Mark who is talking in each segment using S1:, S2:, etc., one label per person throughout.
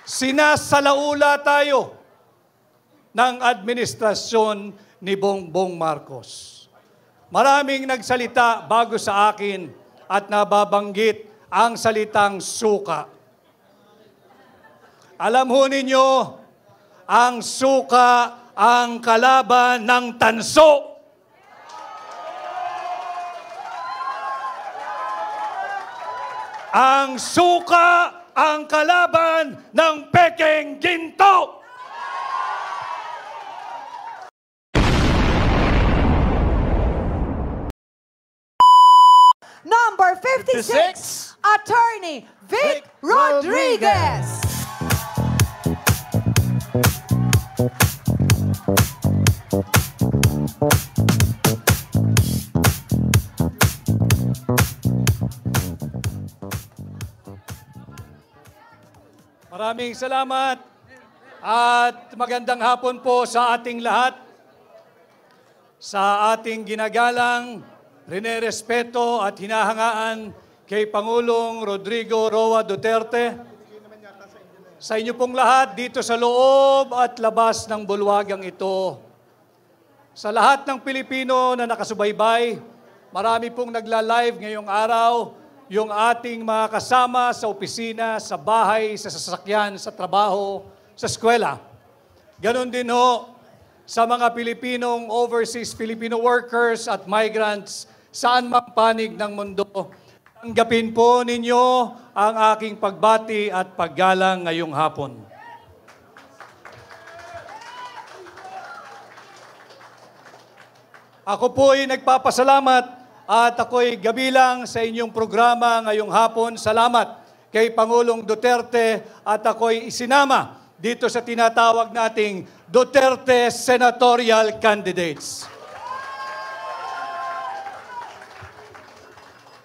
S1: Sinasalaula tayo ng administrasyon ni Bongbong Marcos. Maraming nagsalita bago sa akin at nababanggit ang salitang suka. Alam ho ninyo, ang suka ang kalaban ng tanso. Ang suka ang kalaban ng pekeng ginto.
S2: Number 56, Attorney Vic Rodriguez.
S1: Maraming salamat at magandang hapon po sa ating lahat. Sa ating ginagalang, rinerespeto at hinahangaan kay Pangulong Rodrigo Roa Duterte. Sa inyo pong lahat dito sa loob at labas ng bulwagang ito. Sa lahat ng Pilipino na nakasubaybay, marami pong nagla-live ngayong araw, yung ating mga kasama sa opisina, sa bahay, sa sasakyan, sa trabaho, sa eskwela. Ganon din ho sa mga Pilipinong overseas Filipino workers at migrants saan mang panig ng mundo. Tanggapin po ninyo ang aking pagbati at paggalang ngayong hapon. Ako po ay nagpapasalamat at ako'y gabilang sa inyong programa ngayong hapon. Salamat kay Pangulong Duterte at ako'y isinama dito sa tinatawag nating Duterte Senatorial Candidates.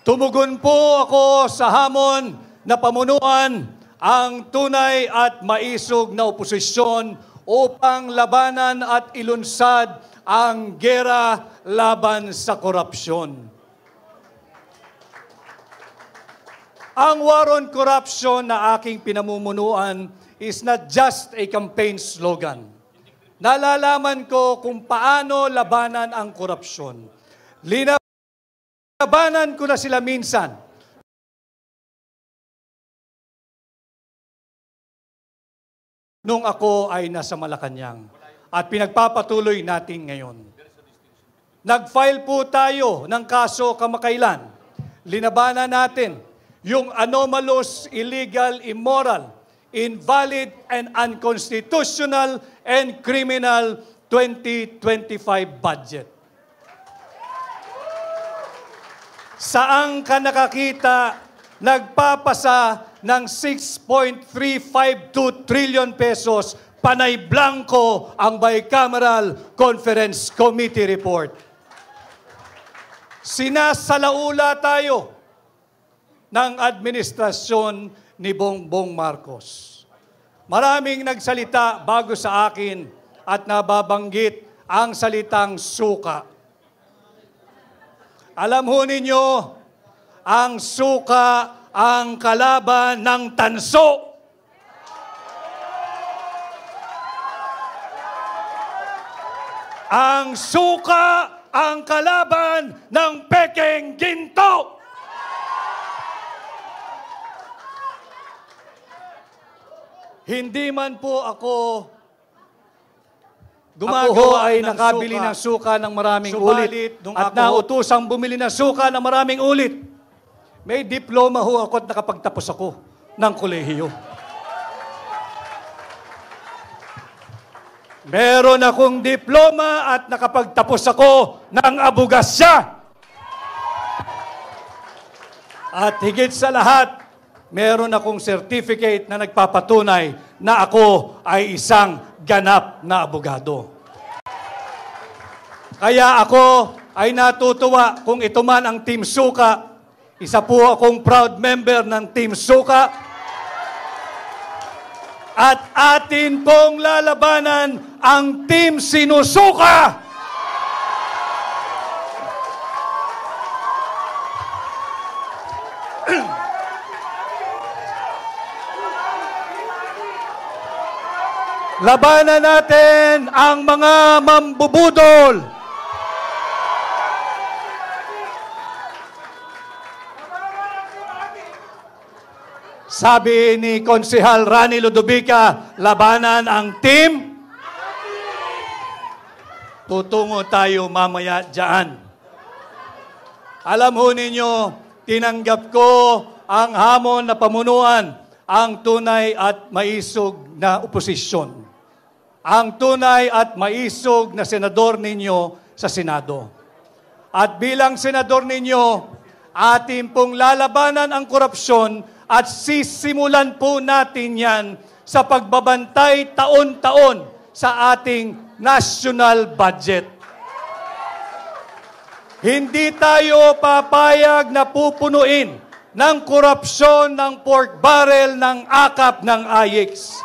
S1: Tumugon po ako sa hamon na pamunuan ang tunay at maisog na oposisyon upang labanan at ilunsad ang gera laban sa korupsyon. Ang war on corruption na aking pinamumunuan is not just a campaign slogan. Nalalaman ko kung paano labanan ang korupsyon. Labanan ko na sila minsan. Nung ako ay nasa Malacanang. At pinagpapatuloy natin ngayon. Nag-file po tayo ng kaso kamakailan. Linabanan natin yung anomalous, illegal, immoral, invalid, and unconstitutional and criminal 2025 budget. Saan ka nakakita nagpapasa ng 6.352 trillion pesos panay blanco ang Bicameral Conference Committee report? Sinasalaula tayo ng administrasyon ni Bongbong Marcos. Maraming nagsalita bago sa akin at nababanggit ang salitang suka. Alam ho ninyo, ang suka ang kalaban ng tanso. Ang suka ang kalaban ng pekeng ginto. Hindi man po ako gumagawa ay nakabili ng suka ng maraming ulit at nautusang bumili ng suka ng maraming ulit. May diploma ho ako at nakapagtapos ako ng kolehiyo. Meron akong diploma at nakapagtapos ako ng abogasya. At higit sa lahat, meron akong certificate na nagpapatunay na ako ay isang ganap na abogado. Kaya ako ay natutuwa kung ito man ang Team Suka. Isa po akong proud member ng Team Suka. At atin pong lalabanan ang Team Sinusuka. Labanan natin ang mga mambubudol. Sabi ni Konsehal Rani Ludovica, labanan ang team. Tutungo tayo mamaya dyan. Alam ho ninyo, tinanggap ko ang hamon na pamunuan, ang tunay at maisog na oposisyon. Ang tunay at maisog na senador ninyo sa Senado. At bilang senador ninyo, ating pong lalabanan ang korupsyon at sisimulan po natin yan sa pagbabantay taon-taon sa ating national budget. Hindi tayo papayag na pupunuin ng korupsyon ng pork barrel ng akap ng AIX.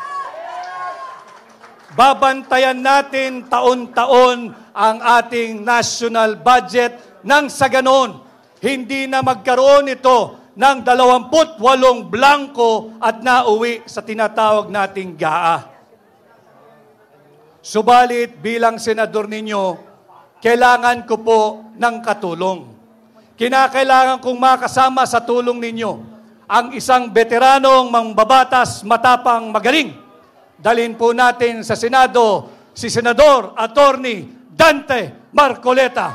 S1: Babantayan natin taon-taon ang ating national budget nang sa ganon, hindi na magkaroon ito ng 28 blanco at nauwi sa tinatawag nating GAA. Subalit bilang senador ninyo, kailangan ko po ng katulong. Kinakailangan kong makasama sa tulong ninyo ang isang veteranong mambabatas, matapang, magaling. Dalhin po natin sa Senado si Senador Attorney Dante Marcoleta.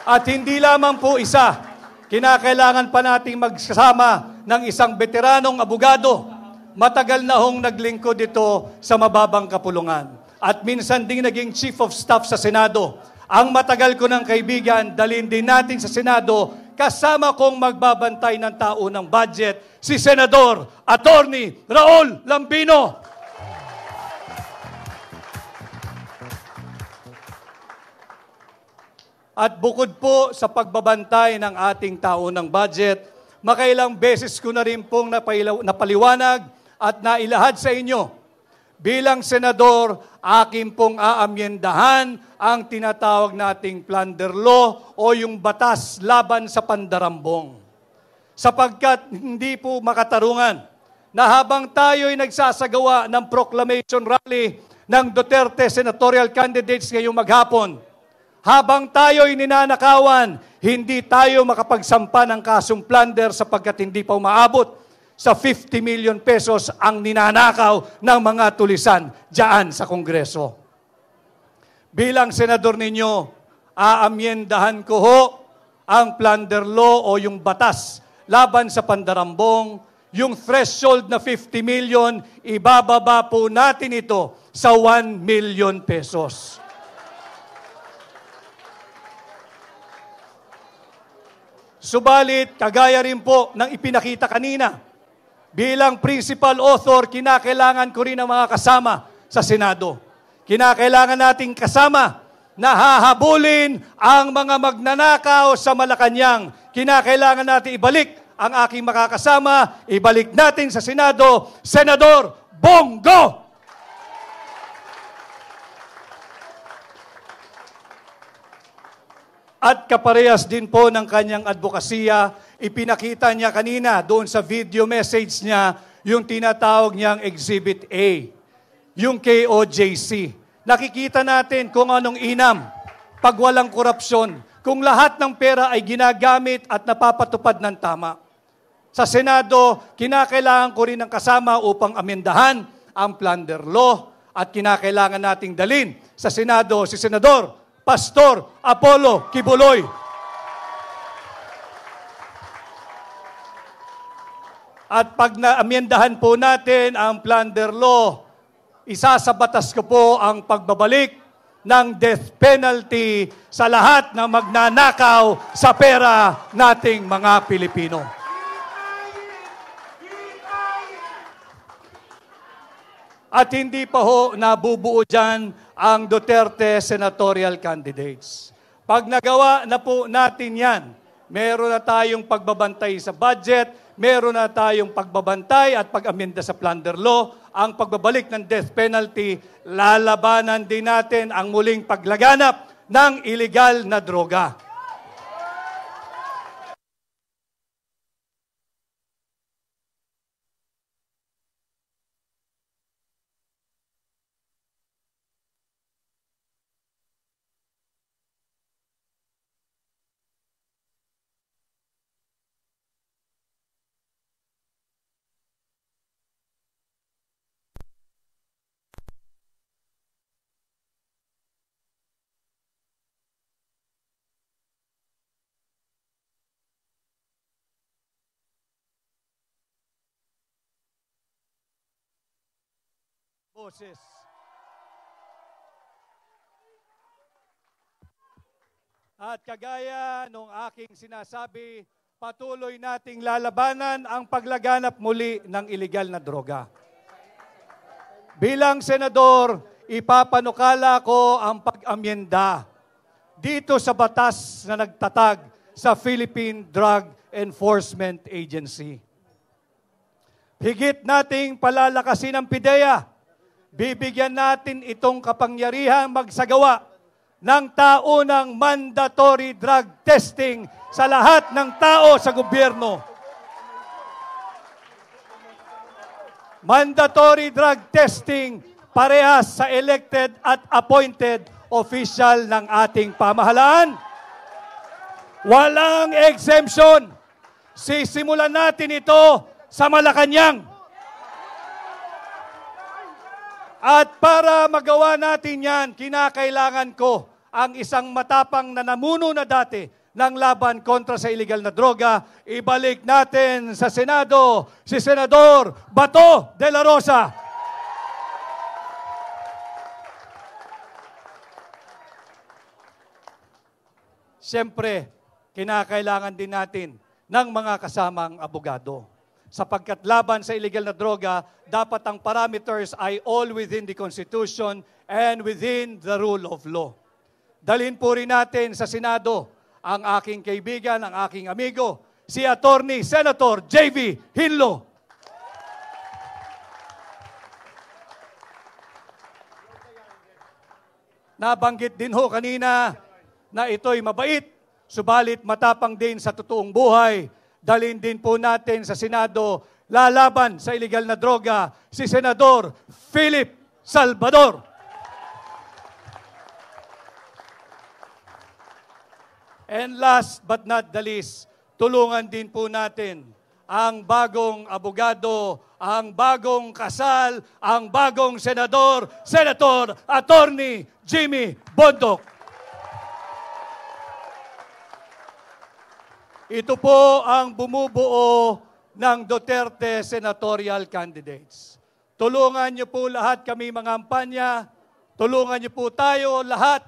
S1: At hindi lamang po isa, kinakailangan pa nating magsasama ng isang veteranong abogado. Matagal na hong naglingkod ito sa mababang kapulungan. At minsan ding naging Chief of Staff sa Senado. Ang matagal ko ng kaibigan, dalhin din natin sa Senado, kasama kong magbabantay ng tao ng budget, si Senador Attorney Raul Lambino. At bukod po sa pagbabantay ng ating tao ng budget, makailang beses ko na rin pong napaliwanag at nailahad sa inyo. Bilang senador, akin pong aamyendahan ang tinatawag nating plunder law o yung batas laban sa pandarambong. Sapagkat hindi po makatarungan na habang tayo'y nagsasagawa ng proclamation rally ng Duterte senatorial candidates ngayong maghapon, habang tayo'y ninanakawan, hindi tayo makapagsampa ng kasong plunder sapagkat hindi pa umaabot sa 50 million pesos ang ninanakaw ng mga tulisan diyan sa Kongreso. Bilang senador ninyo, aamyendahan ko ho ang plunder law o yung batas laban sa pandarambong. Yung threshold na 50 million, ibababa po natin ito sa 1 million pesos. Subalit, kagaya rin po ng ipinakita kanina, bilang principal author, kinakailangan ko rin ang mga kasama sa Senado. Kinakailangan nating kasama na hahabulin ang mga magnanakaw sa Malacanang. Kinakailangan natin ibalik ang aking makakasama, ibalik natin sa Senado, Senador Bongo! At kaparehas din po ng kanyang advokasya, ipinakita niya kanina doon sa video message niya yung tinatawag niyang Exhibit A, yung KOJC. Nakikita natin kung anong inam pag walang korupsyon, kung lahat ng pera ay ginagamit at napapatupad ng tama. Sa Senado, kinakailangan ko rin ng kasama upang amendahan ang plunder law at kinakailangan nating dalin sa Senado si Senador Pastor Apollo Kibuloy. At pag naamyendahan po natin ang plunder law, isasabatas ko po ang pagbabalik ng death penalty sa lahat na magnanakaw sa pera nating mga Pilipino. At hindi pa ho nabubuo dyan ang Duterte senatorial candidates. Pag nagawa na po natin yan, meron na tayong pagbabantay sa budget, meron na tayong pagbabantay at pag-amenda sa plunder law, ang pagbabalik ng death penalty, lalabanan din natin ang muling paglaganap ng illegal na droga. boses. At kagaya nung aking sinasabi, patuloy nating lalabanan ang paglaganap muli ng iligal na droga. Bilang senador, ipapanukala ko ang pag-amyenda dito sa batas na nagtatag sa Philippine Drug Enforcement Agency. Higit nating palalakasin ang PIDEA. Bibigyan natin itong kapangyarihang magsagawa ng taunang mandatory drug testing sa lahat ng tao sa gobyerno. Mandatory drug testing parehas sa elected at appointed official ng ating pamahalaan. Walang exemption. Sisimulan natin ito sa Malacanang. At para magawa natin yan, kinakailangan ko ang isang matapang na namuno na dati ng laban kontra sa illegal na droga. Ibalik natin sa Senado si Senador Bato de la Rosa. Siyempre, kinakailangan din natin ng mga kasamang abogado. Sapagkat laban sa illegal na droga, dapat ang parameters ay all within the Constitution and within the rule of law. Dalhin po rin natin sa Senado ang aking kaibigan, ang aking amigo, si Attorney Senator J.V. Hinlo. Nabanggit din ho kanina na ito'y mabait, subalit matapang din sa totoong buhay. Dalhin din po natin sa Senado, lalaban sa illegal na droga, si Senador Philip Salvador. And last but not the least, tulungan din po natin ang bagong abogado, ang bagong kasal, ang bagong senador, Senator Attorney Jimmy Bondoc. Ito po ang bumubuo ng Duterte senatorial candidates. Tulungan niyo po lahat kami mga kampanya, tulungan niyo po tayo lahat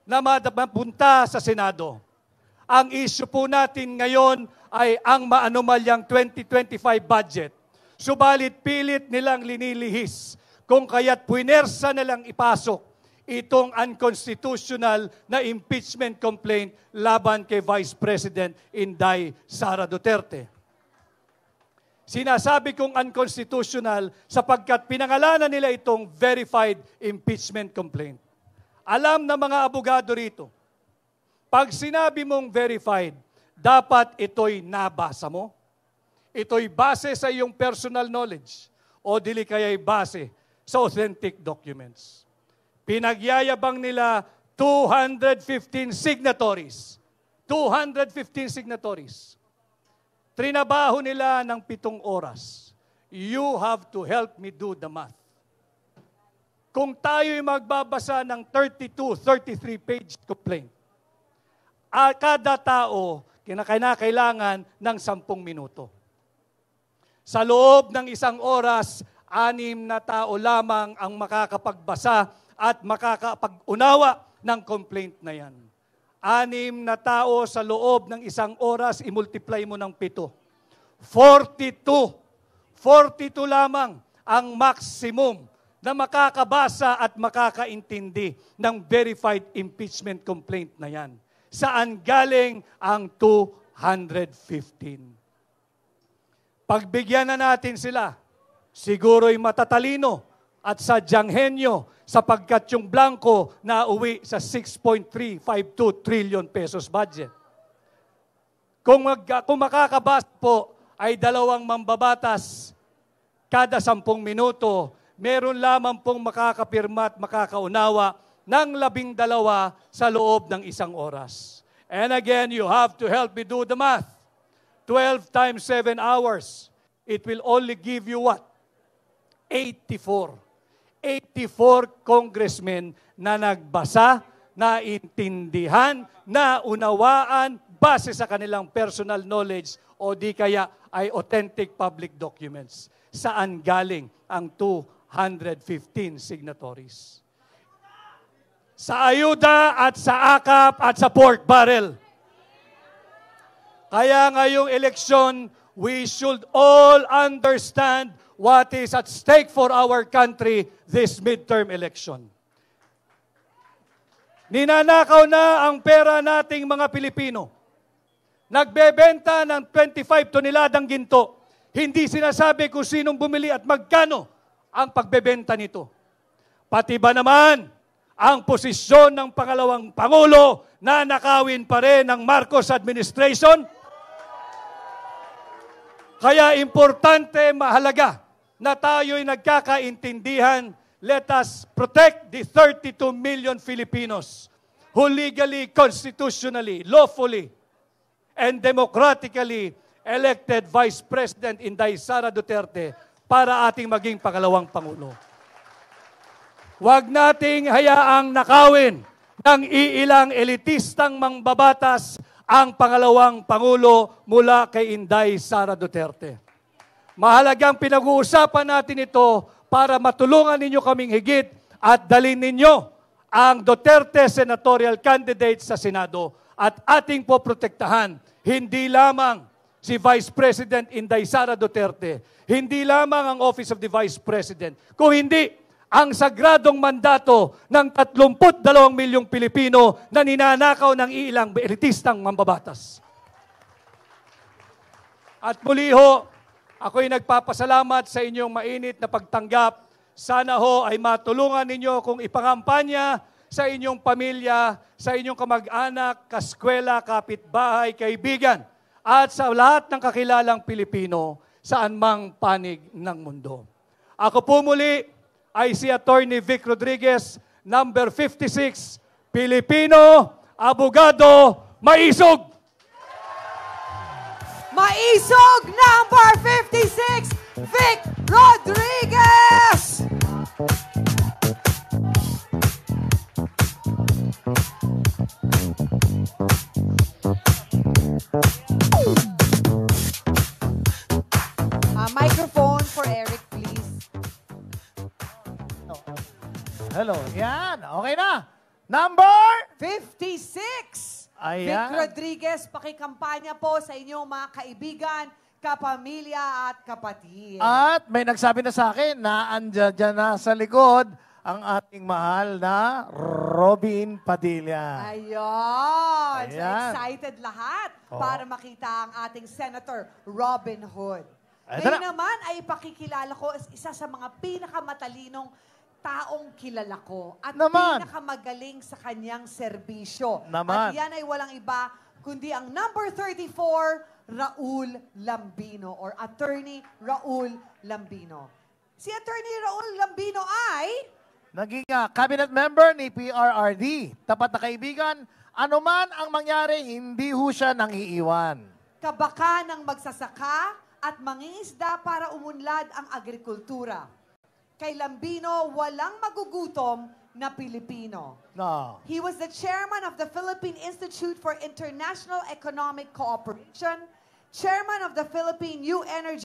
S1: na mapunta sa Senado. Ang issue po natin ngayon ay ang maanumalyang 2025 budget. Subalit pilit nilang linilihis kung kaya't puinersa nilang ipasok itong unconstitutional na impeachment complaint laban kay Vice President Inday Sara Duterte. Sinasabi kong unconstitutional sapagkat pinangalanan nila itong verified impeachment complaint. Alam na mga abogado rito, pag sinabi mong verified, dapat ito'y nabasa mo. Ito'y base sa iyong personal knowledge o dili kaya'y base sa authentic documents. Pinagyayabang nila 215 signatories. 215 signatories. Trinabaho nila ng 7 oras. You have to help me do the math. Kung tayo'y magbabasa ng 32, 33-page complaint, kada tao kinakailangan ng 10 minuto. Sa loob ng 1 oras, 6 na tao lamang ang makakapagbasa at makakapag-unawa ng complaint na yan. 6 na tao sa loob ng 1 oras, i-multiply mo ng 7. 42. 42 lamang ang maximum na makakabasa at makakaintindi ng verified impeachment complaint na yan. Saan galing ang 215? Pagbigyan na natin sila, siguro'y matatalino at sadyang henyo sapagkat yung blanco na uwi sa 6.352 trillion pesos budget. Kung makakabasa po ay 2 mambabatas kada 10 minuto, meron lamang pong makakapirma at makakaunawa ng 12 sa loob ng 1 oras. And again, you have to help me do the math. 12 times 7 hours. It will only give you what? 84. 84 congressmen na nagbasa, naintindihan, naunawaan, base sa kanilang personal knowledge o di kaya ay authentic public documents. Saan galing ang 215 115 signatories. Sa ayuda at sa akap at sa pork barrel. Kaya ngayong eleksyon, we should all understand what is at stake for our country this midterm election. Ninanakaw na ang pera nating mga Pilipino. Nagbebenta ng 25 toneladang ginto. Hindi sinasabi kung sinong bumili at magkano ang pagbebenta nito. Pati ba naman ang posisyon ng pangalawang Pangulo na nakawin pa rin ng Marcos administration? Kaya importante, mahalaga na tayo'y nagkakaintindihan. Let us protect the 32 million Filipinos who legally, constitutionally, lawfully, and democratically elected Vice President Inday Sara Duterte para ating maging pangalawang Pangulo. Huwag nating hayaang nakawin ng iilang elitistang mangbabatas ang pangalawang Pangulo mula kay Inday Sara Duterte. Mahalagang pinag-uusapan natin ito para matulungan ninyo kaming higit at dalhin ninyo ang Duterte senatorial candidate sa Senado at ating poprotektahan hindi lamang si Vice President Inday Sara Duterte, hindi lamang ang Office of the Vice President, kung hindi ang sagradong mandato ng 32 milyong Pilipino na ninanakaw ng ilang elitistang mambabatas. At muli ho, ako'y nagpapasalamat sa inyong mainit na pagtanggap. Sana ho ay matulungan ninyo kung ipangampanya sa inyong pamilya, sa inyong kamag-anak, kaskwela, kapitbahay, kaibigan, at sa lahat ng kakilalang Pilipino saan mang panig ng mundo. Ako po muli ay si Attorney Vic Rodriguez, number 56, Pilipino, abogado, maisog!
S2: Maisog number 56, Vic Rodriguez! Microphone for Eric, please.
S3: Hello. Yan. Okay na. Number
S2: 56.
S3: Ayan.
S2: Vic Rodriguez, pakikampanya po sa inyong mga kaibigan, kapamilya at kapatid.
S3: At may nagsabi na sa akin na andyan dyan na sa likod ang ating mahal na Robin Padilla.
S2: Ayun. So
S3: Ayan.
S2: excited lahat
S3: Oo.
S2: para makita ang ating Senator Robin Hood.
S3: Ay,
S2: Ngayon
S3: tara.
S2: naman ay pakikilala ko as isa sa mga pinakamatalinong taong kilala ko at
S3: Naman.
S2: pinakamagaling sa kanyang serbisyo.
S3: Naman.
S2: At yan ay walang iba kundi ang number 34, Raul Lambino or Attorney Raul Lambino. Si Attorney Raul Lambino ay
S3: Naging cabinet member ni PRRD. Tapat na kaibigan, anuman ang mangyari, hindi ho siya nang iiwan.
S2: kabaka ng magsasaka at mangingisda para umunlad ang agrikultura. Kay Lambino, walang magugutom na Pilipino.
S3: No.
S2: He was the chairman of the Philippine Institute for International Economic Cooperation, chairman of the Philippine New Energy